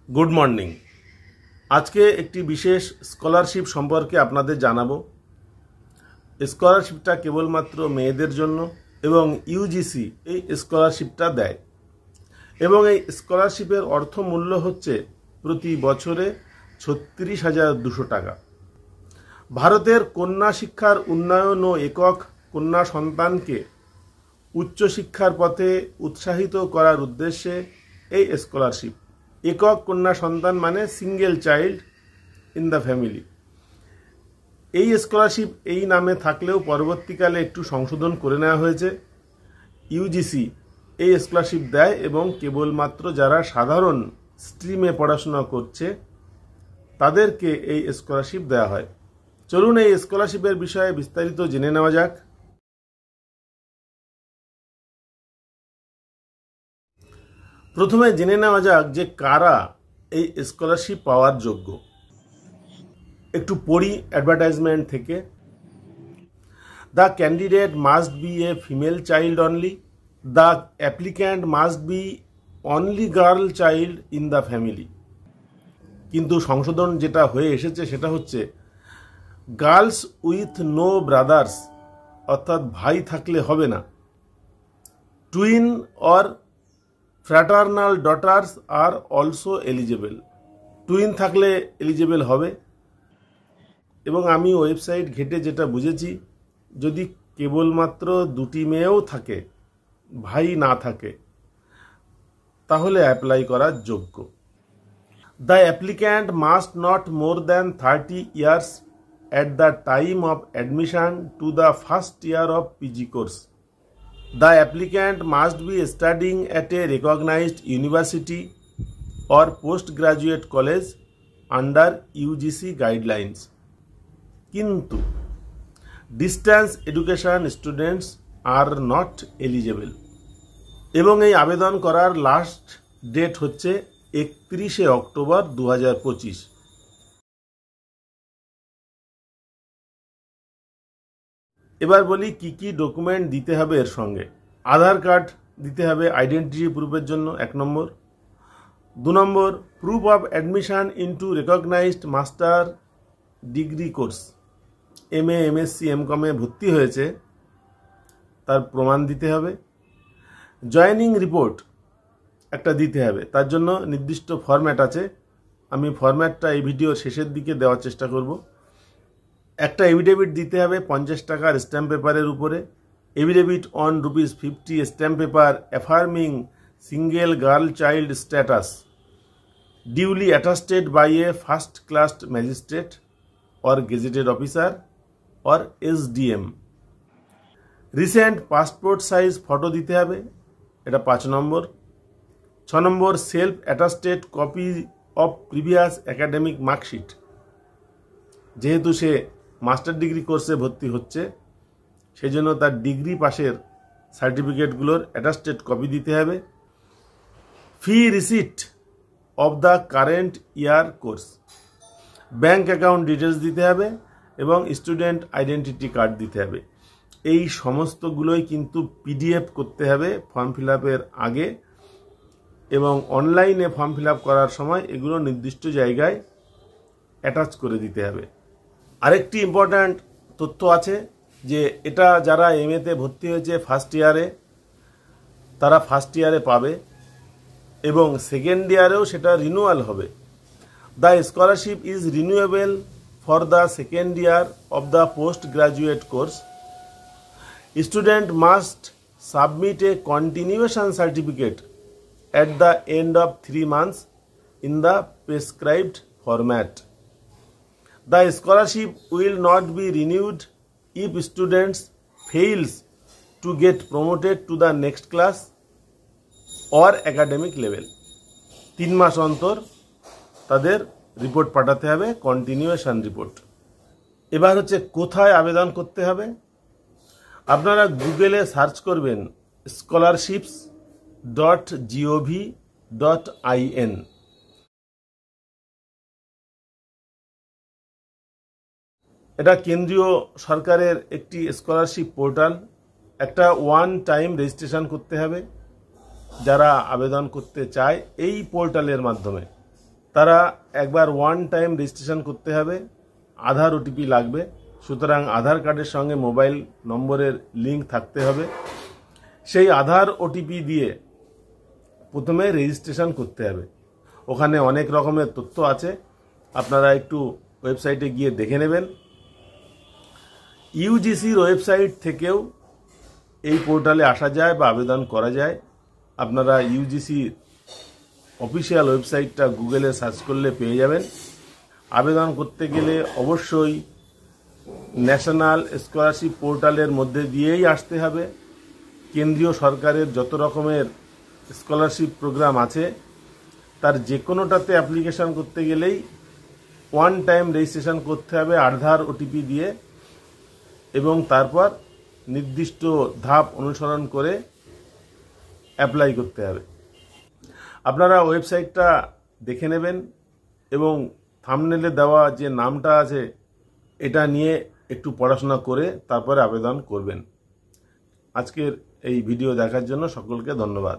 Good morning. আজকে একটি বিশেষ স্কলারশিপ সম্পর্কে আপনাদের জানাবো। স্কলারশিপটা কেবলমাত্র মেয়েদের জন্য এবং ইউজিসি এই স্কলারশিপটা দেয় এবং এই স্কলারশিপের অর্থমূল্য হচ্ছে প্রতি বছরে ৩৬,২০০ টাকা। ভারতের কন্যা শিক্ষার উন্নয়ন ও একক কন্যা সন্তানকে উচ্চশিক্ষার পথে উৎসাহিত করার উদ্দেশ্যে এই স্কলারশিপ। একক কন্যা সন্তান মানে single child in the family. এই স্কলারশিপ এই নামে থাকলেও পরবর্তীকালে একটু সংশোধন করে নেওয়া হয়েছে। ইউজিসি এই স্কলারশিপ দেয় এবং কেবলমাত্র যারা সাধারণ স্ট্রিমে পড়াশোনা করছে তাদেরকে এই স্কলারশিপ দেওয়া হয়। চলুন এই স্কলারশিপের বিষয়ে বিস্তারিত জেনে নেওয়া যাক। প্রথমে জেনে নেওয়া যাক যে কারা এই স্কলারশিপ পাওয়ার যোগ্য। একটু পড়ি অ্যাডভার্টাইজমেন্ট থেকে। The candidate must B a female child only. The applicant must be only girl child in the family. কিন্তু সংশোধন যেটা হয়ে এসেছে সেটা হচ্ছে গার্লস উইথ নো ব্রাদার্স, অর্থাৎ ভাই থাকলে হবে না। Twin or fraternal daughters are also eligible. Twin থাকলে এলিজেবল হবে। এবং আমি ওয়েবসাইট ঘেটে যেটা বুঝেছি, যদি কেবলমাত্র দুটি মেয়েও থাকে, ভাই না থাকে, তাহলে অ্যাপ্লাই করার যোগ্য। The applicant must not more than 30 years at the time of admission to the first year of PG course. The applicant must be studying at a recognized university or postgraduate college under UGC guidelines. Kintu distance education students are not eligible. এবং এই আবেদন করার last date হচ্ছে 31শে October 2025। এবার বলি কি কি document দিতে হবে এর সঙ্গে। আধার কার্ড দিতে হবে আইডেন্টিটি প্রুফের জন্য, 1 number. 2 number, proof of admission into recognized master degree course. MA MSc MCom এ ভর্তি হয়েছে তার প্রমাণ দিতে হবে। জয়েনিং রিপোর্ট একটা দিতে হবে, তার জন্য নির্দিষ্ট ফরম্যাট আছে। আমি ফরম্যাটটা এই ভিডিওর শেষের দিকে দেওয়ার চেষ্টা করব। একটা এভিডেভিট দিতে হবে 50 টাকার স্ট্যাম্প পেপারের উপরে। Affidavit on ₹50 stamp paper affirming single girl child status, duly attested by a first class magistrate or gazetted officer or SDM। Recent passport size photo দিতে হবে, এটা 5 number. 6 number, self attested copy of previous academic marksheet. যেহেতু সে master degree কোর্সে ভর্তি হচ্ছে, সেই জন্য তার ডিগ্রি পাশের সার্টিফিকেটগুলোর অ্যাটাস্টেড কপি দিতে হবে। Fee receipt of the current year course. Bank account details দিতে হবে এবং স্টুডেন্ট আইডেন্টিটি কার্ড দিতে হবে। এই সমস্তগুলোই কিন্তু PDF করতে হবে ফর্ম ফিল আপের আগে, এবং অনলাইনে ফর্ম ফিল আপ করার সময় এগুলো নির্দিষ্ট জায়গায় অ্যাটাচ করে দিতে হবে। আরেকটি ইম্পর্ট্যান্ট তথ্য আছে যে এটা যারা MA তে ভর্তি হয়েছে ফার্স্ট ইয়ারে, তারা ফার্স্ট ইয়ারে পাবে এবং সেকেন্ড ইয়ারেও সেটা রিনিউয়াল হবে। The scholarship is renewable for the second year of the post graduate course. Student must submit A continuation certificate at the end of 3 months in the prescribed format. The scholarship will not be renewed if students fails to get promoted to the next class or academic level. 3 মাস অন্তর তাদের report পাঠাতে হবে, continuation report. এবার হচ্ছে কোথায় আবেদন করতে হবে। আপনারা গুগলে সার্চ করবেন scholarships.gov.in। এটা কেন্দ্রীয় সরকারের একটি স্কলারশিপ পোর্টাল। একটা ওয়ান টাইম রেজিস্ট্রেশন করতে হবে যারা আবেদন করতে চায় এই পোর্টালের মাধ্যমে। তারা একবার ওয়ান টাইম রেজিস্ট্রেশন করতে হবে, আধার ওটিপি লাগবে। সুতরাং আধার কার্ডের সঙ্গে মোবাইল নম্বরের লিঙ্ক থাকতে হবে। সেই আধার ওটিপি দিয়ে প্রথমে রেজিস্ট্রেশন করতে হবে। ওখানে অনেক রকমের তথ্য আছে, আপনারা একটু ওয়েবসাইটে গিয়ে দেখে নেবেন। ইউজিসির ওয়েবসাইট থেকেও এই পোর্টালে আসা যায় বা আবেদন করা যায়। আপনারা ইউজিসির অফিসিয়াল ওয়েবসাইটটা গুগলে সার্চ করলে পেয়ে যাবেন। আবেদন করতে গেলে অবশ্যই ন্যাশনাল স্কলারশিপ পোর্টালের মধ্যে দিয়েই আসতে হবে। কেন্দ্রীয় সরকারের যত রকমের স্কলারশিপ প্রোগ্রাম আছে তার যে কোনোটাতে অ্যাপ্লিকেশন করতে গেলেই ওয়ান টাইম রেজিস্ট্রেশন করতে হবে আধার ওটিপি দিয়ে, এবং তারপর নির্দিষ্ট ধাপ অনুসরণ করে অ্যাপ্লাই করতে হবে। আপনারা ওয়েবসাইটটা দেখে নেবেন এবং থাম্বনেলে দেওয়া যে নামটা আছে এটা নিয়ে একটু পড়াশোনা করে তারপরে আবেদন করবেন। আজকের এই ভিডিও দেখার জন্য সকলকে ধন্যবাদ।